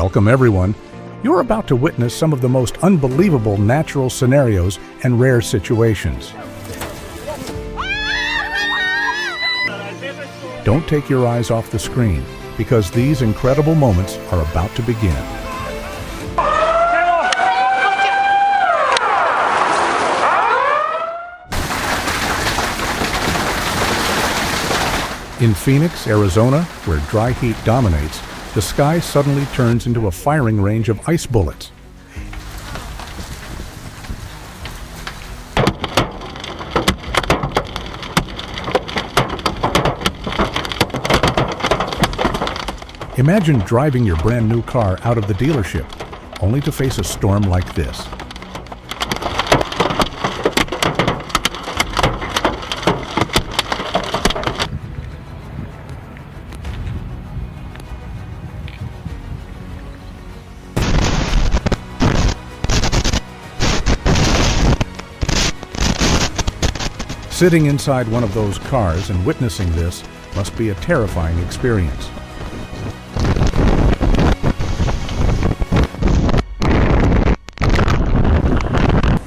Welcome everyone. You're about to witness some of the most unbelievable natural scenarios and rare situations. Don't take your eyes off the screen, because these incredible moments are about to begin. In Phoenix, Arizona, where dry heat dominates, the sky suddenly turns into a firing range of ice bullets. Imagine driving your brand new car out of the dealership, only to face a storm like this. Sitting inside one of those cars and witnessing this must be a terrifying experience.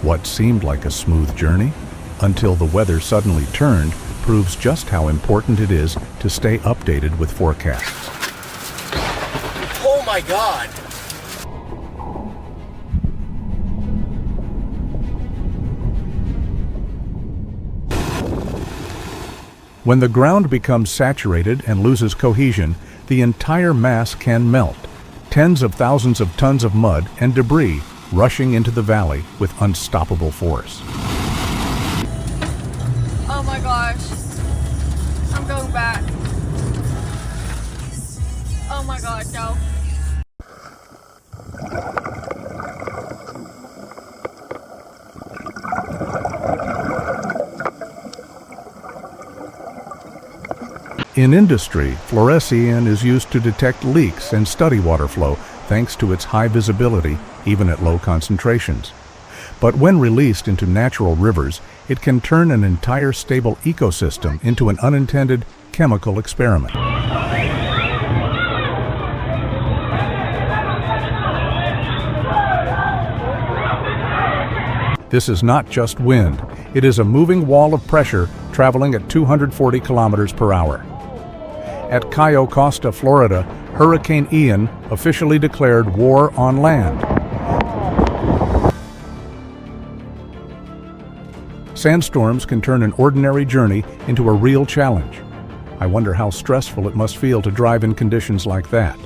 What seemed like a smooth journey, until the weather suddenly turned, proves just how important it is to stay updated with forecasts. Oh my God! When the ground becomes saturated and loses cohesion, the entire mass can melt. Tens of thousands of tons of mud and debris rushing into the valley with unstoppable force. Oh my gosh. I'm going back. Oh my God, no. In industry, fluorescein is used to detect leaks and study water flow thanks to its high visibility, even at low concentrations. But when released into natural rivers, it can turn an entire stable ecosystem into an unintended chemical experiment. This is not just wind. It is a moving wall of pressure traveling at 240 kilometers per hour. At Cayo Costa, Florida, Hurricane Ian officially declared war on land. Sandstorms can turn an ordinary journey into a real challenge. I wonder how stressful it must feel to drive in conditions like that.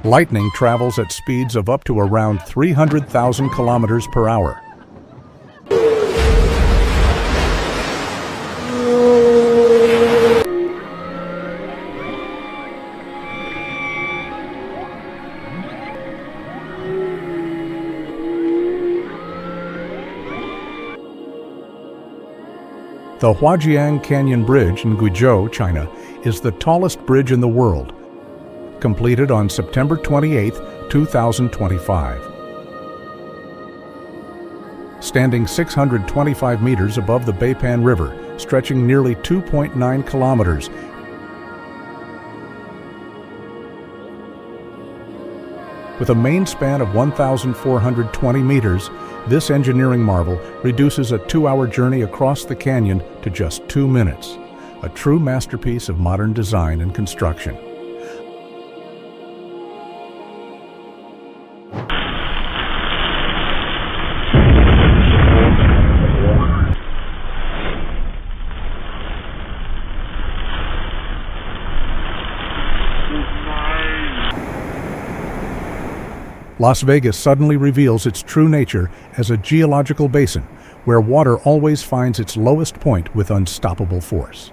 Lightning travels at speeds of up to around 300,000 kilometers per hour. The Huajiang Canyon Bridge in Guizhou, China, is the tallest bridge in the world, completed on September 28, 2025. Standing 625 meters above the Beipan River, stretching nearly 2.9 kilometers, with a main span of 1,420 meters, this engineering marvel reduces a 2-hour journey across the canyon to just 2 minutes. A true masterpiece of modern design and construction. Las Vegas suddenly reveals its true nature as a geological basin where water always finds its lowest point with unstoppable force.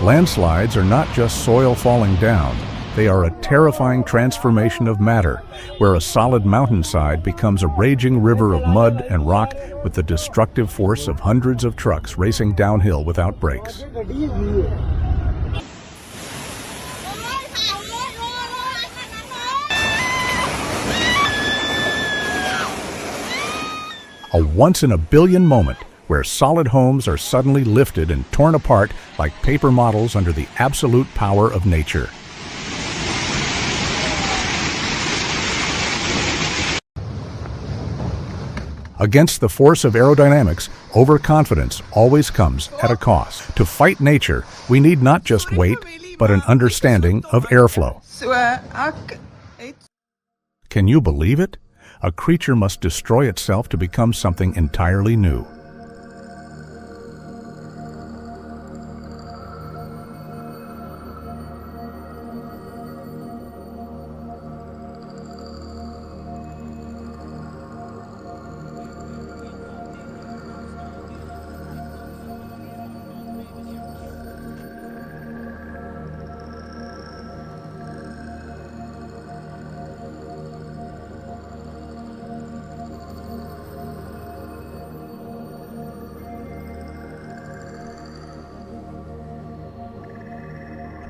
Landslides are not just soil falling down, they are a terrifying transformation of matter, where a solid mountainside becomes a raging river of mud and rock with the destructive force of hundreds of trucks racing downhill without brakes. A once-in-a-billion moment where solid homes are suddenly lifted and torn apart like paper models under the absolute power of nature. Against the force of aerodynamics, overconfidence always comes at a cost. To fight nature, we need not just weight, but an understanding of airflow. Can you believe it? A creature must destroy itself to become something entirely new.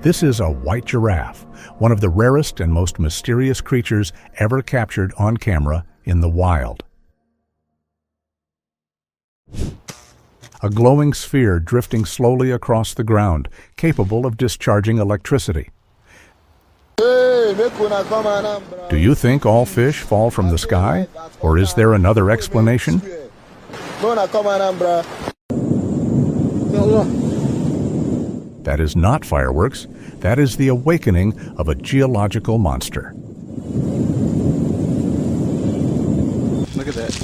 This is a white giraffe, one of the rarest and most mysterious creatures ever captured on camera in the wild. A glowing sphere drifting slowly across the ground, capable of discharging electricity. Do you think all fish fall from the sky? Or is there another explanation? That is not fireworks. That is the awakening of a geological monster. Look at that.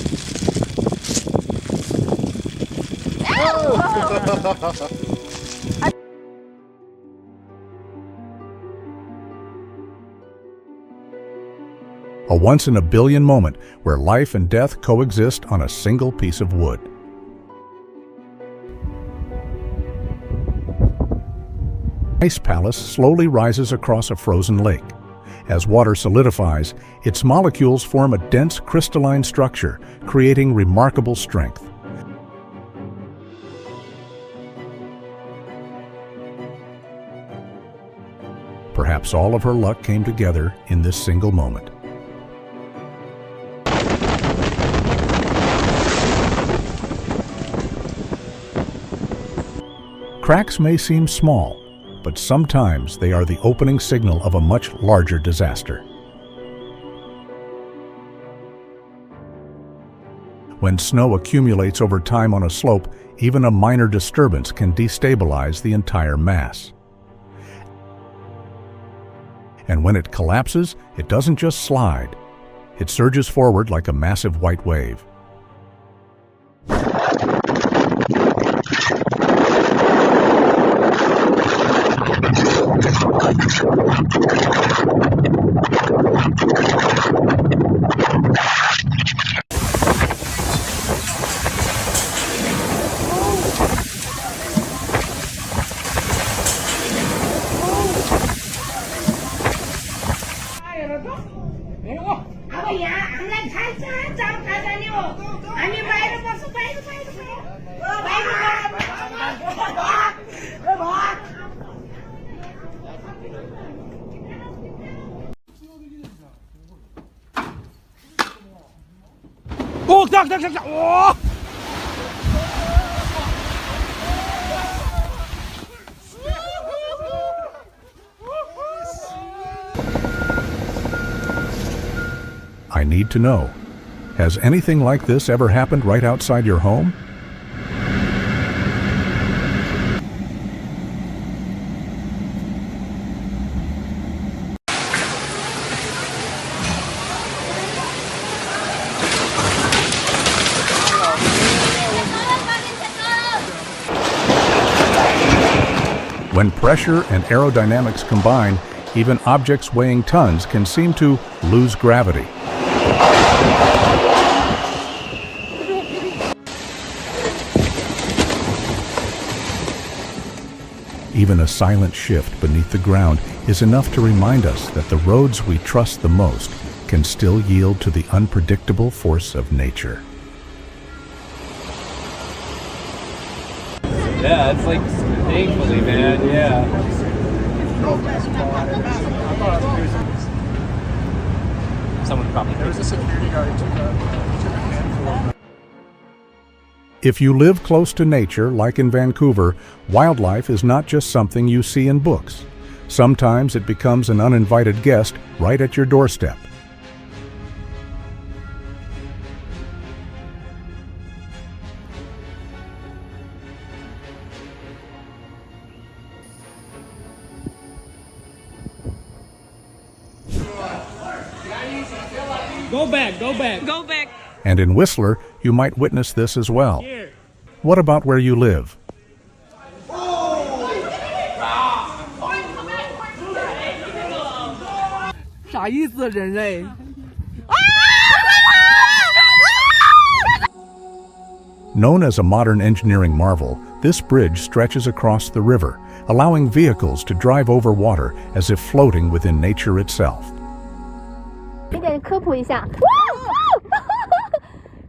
A once-in-a-billion moment where life and death coexist on a single piece of wood. Ice palace slowly rises across a frozen lake. As water solidifies, its molecules form a dense crystalline structure, creating remarkable strength. Perhaps all of her luck came together in this single moment. Cracks may seem small, but sometimes they are the opening signal of a much larger disaster. When snow accumulates over time on a slope, even a minor disturbance can destabilize the entire mass. And when it collapses, it doesn't just slide. It surges forward like a massive white wave. I need to know, has anything like this ever happened right outside your home? When pressure and aerodynamics combine, even objects weighing tons can seem to lose gravity. Even a silent shift beneath the ground is enough to remind us that the roads we trust the most can still yield to the unpredictable force of nature. Yeah, it's like, thankfully, man, yeah. Someone probably There was a security guard who took a handful of them. If you live close to nature, like in Vancouver, wildlife is not just something you see in books. Sometimes it becomes an uninvited guest right at your doorstep. Go back, go back. Go back. And in Whistler, you might witness this as well. What about where you live? Known as a modern engineering marvel, this bridge stretches across the river, allowing vehicles to drive over water as if floating within nature itself. 给点科普一下，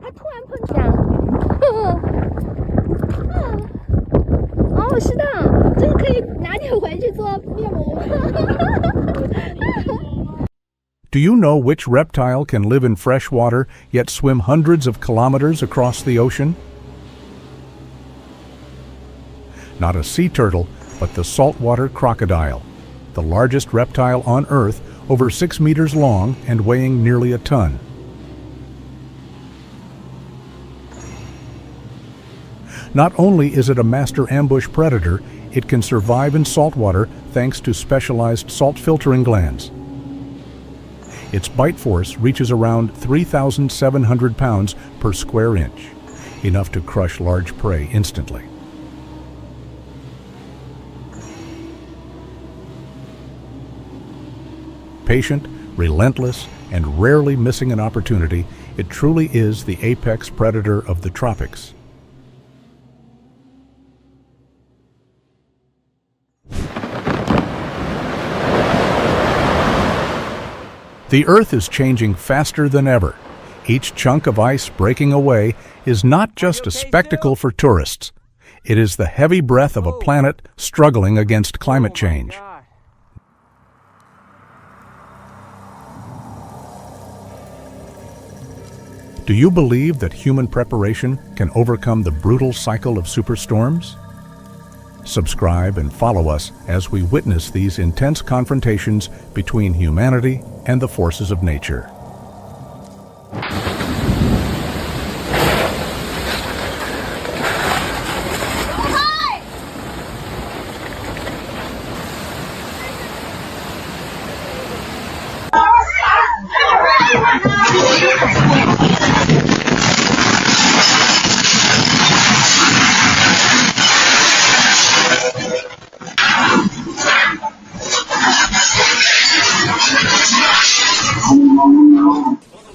它突然碰这样，哦，是的，这个可以拿点回去做面膜。Do you know which reptile can live in fresh water yet swim hundreds of kilometers across the ocean? Not a sea turtle, but the saltwater crocodile, the largest reptile on Earth, over 6 meters long and weighing nearly a ton. Not only is it a master ambush predator, it can survive in saltwater thanks to specialized salt filtering glands. Its bite force reaches around 3,700 pounds per square inch, enough to crush large prey instantly. Patient, relentless, and rarely missing an opportunity, it truly is the apex predator of the tropics. The Earth is changing faster than ever. Each chunk of ice breaking away is not just a spectacle for tourists. It is the heavy breath of a planet struggling against climate change. Do you believe that human preparation can overcome the brutal cycle of superstorms? Subscribe and follow us as we witness these intense confrontations between humanity and the forces of nature.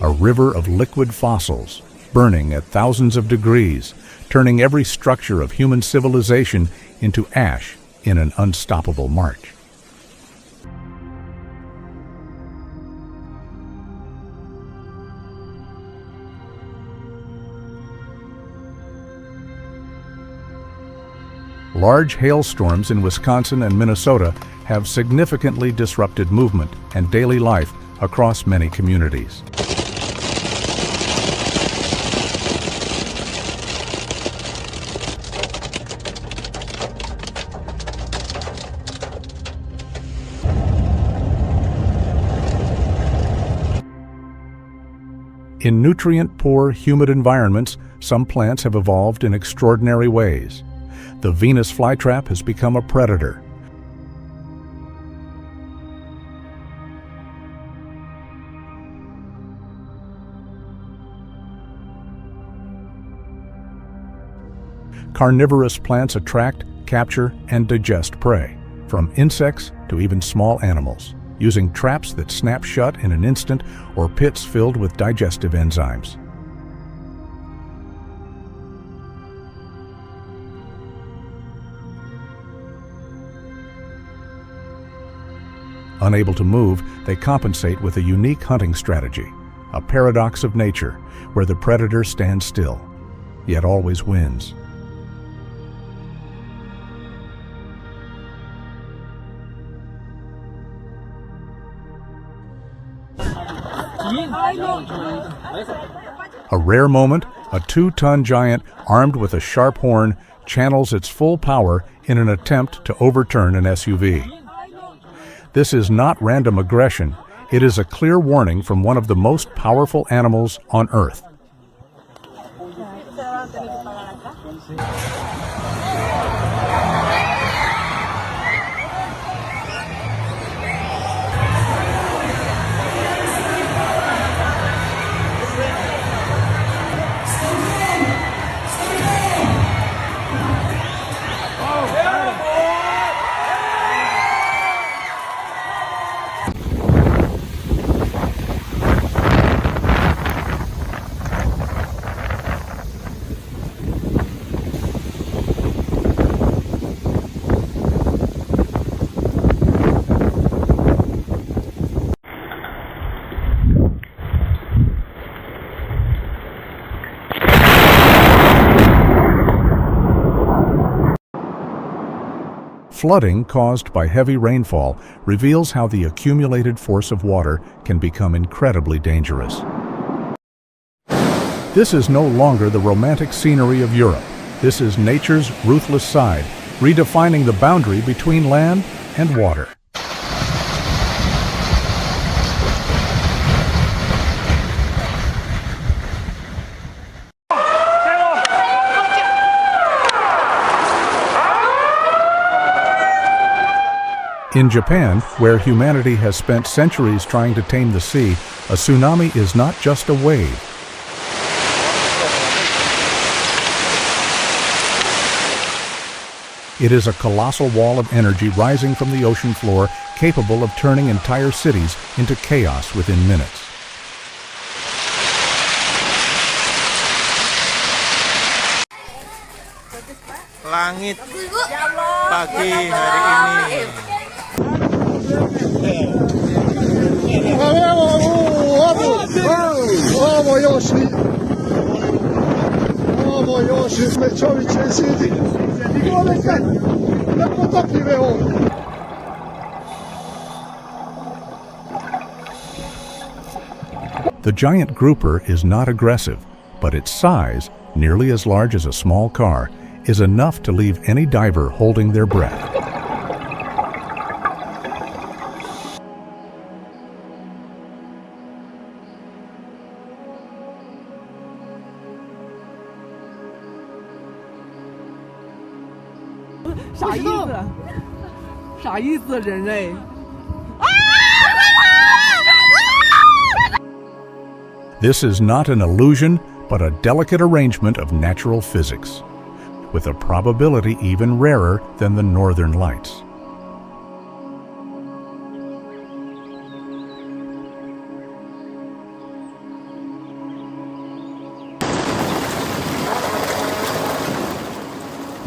A river of liquid fossils, burning at thousands of degrees, turning every structure of human civilization into ash in an unstoppable march. Large hailstorms in Wisconsin and Minnesota have significantly disrupted movement and daily life across many communities. In nutrient-poor, humid environments, some plants have evolved in extraordinary ways. The Venus flytrap has become a predator. Carnivorous plants attract, capture, and digest prey, from insects to even small animals, using traps that snap shut in an instant or pits filled with digestive enzymes. Unable to move, they compensate with a unique hunting strategy, a paradox of nature where the predator stands still, yet always wins. A rare moment, a 2-ton giant armed with a sharp horn channels its full power in an attempt to overturn an SUV. This is not random aggression, it is a clear warning from one of the most powerful animals on Earth. Flooding caused by heavy rainfall reveals how the accumulated force of water can become incredibly dangerous. This is no longer the romantic scenery of Europe. This is nature's ruthless side, redefining the boundary between land and water. In Japan, where humanity has spent centuries trying to tame the sea, a tsunami is not just a wave. It is a colossal wall of energy rising from the ocean floor, capable of turning entire cities into chaos within minutes. Langit pagi hari ini. The giant grouper is not aggressive, but its size, nearly as large as a small car, is enough to leave any diver holding their breath. This is not an illusion, but a delicate arrangement of natural physics, with a probability even rarer than the northern lights.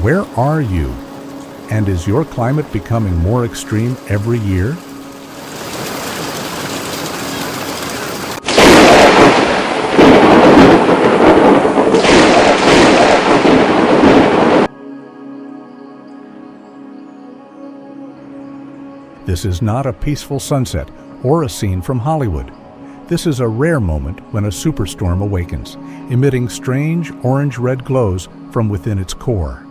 Where are you? And is your climate becoming more extreme every year? This is not a peaceful sunset or a scene from Hollywood. This is a rare moment when a superstorm awakens, emitting strange orange-red glows from within its core.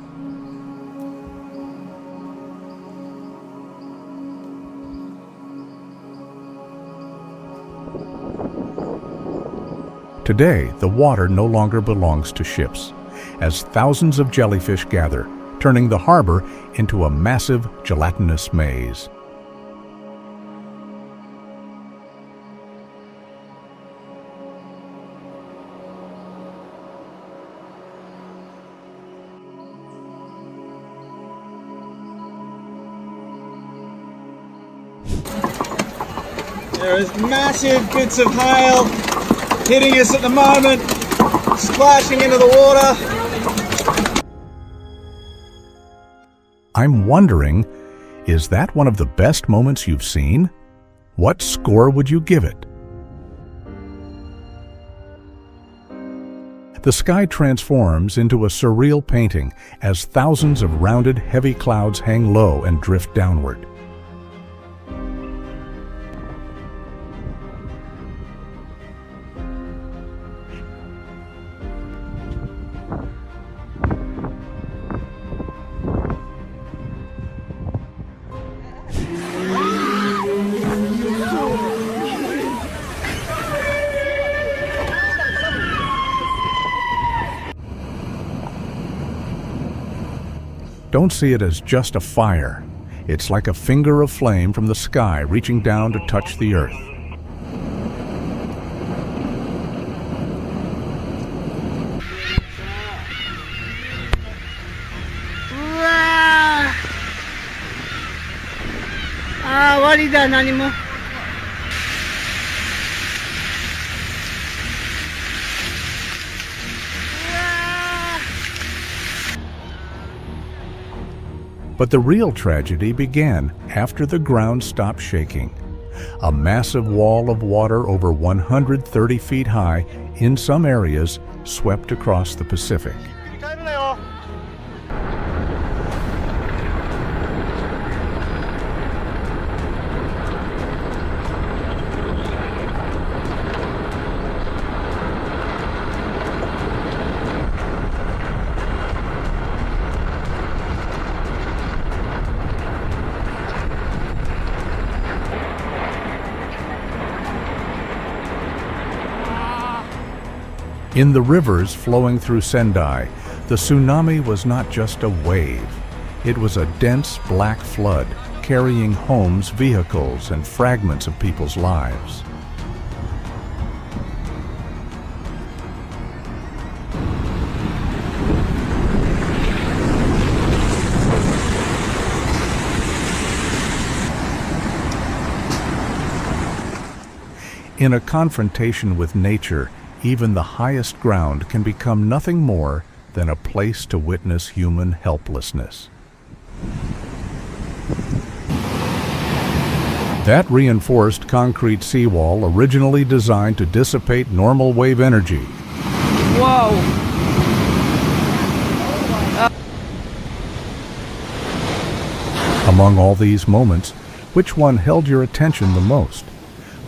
Today, the water no longer belongs to ships, as thousands of jellyfish gather, turning the harbor into a massive gelatinous maze. There is massive bits of hail hitting us at the moment, splashing into the water. I'm wondering, is that one of the best moments you've seen? What score would you give it? The sky transforms into a surreal painting as thousands of rounded, heavy clouds hang low and drift downward. Don't see it as just a fire. It's like a finger of flame from the sky reaching down to touch the earth. But the real tragedy began after the ground stopped shaking. A massive wall of water over 130 feet high in some areas swept across the Pacific. In the rivers flowing through Sendai, the tsunami was not just a wave. It was a dense black flood carrying homes, vehicles, and fragments of people's lives. In a confrontation with nature, even the highest ground can become nothing more than a place to witness human helplessness. That reinforced concrete seawall, originally designed to dissipate normal wave energy, Whoa. among all these moments, which one held your attention the most?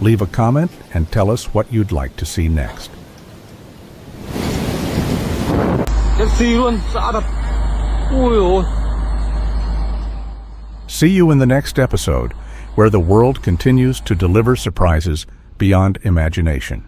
Leave a comment and tell us what you'd like to see next. See you in the next episode, where the world continues to deliver surprises beyond imagination.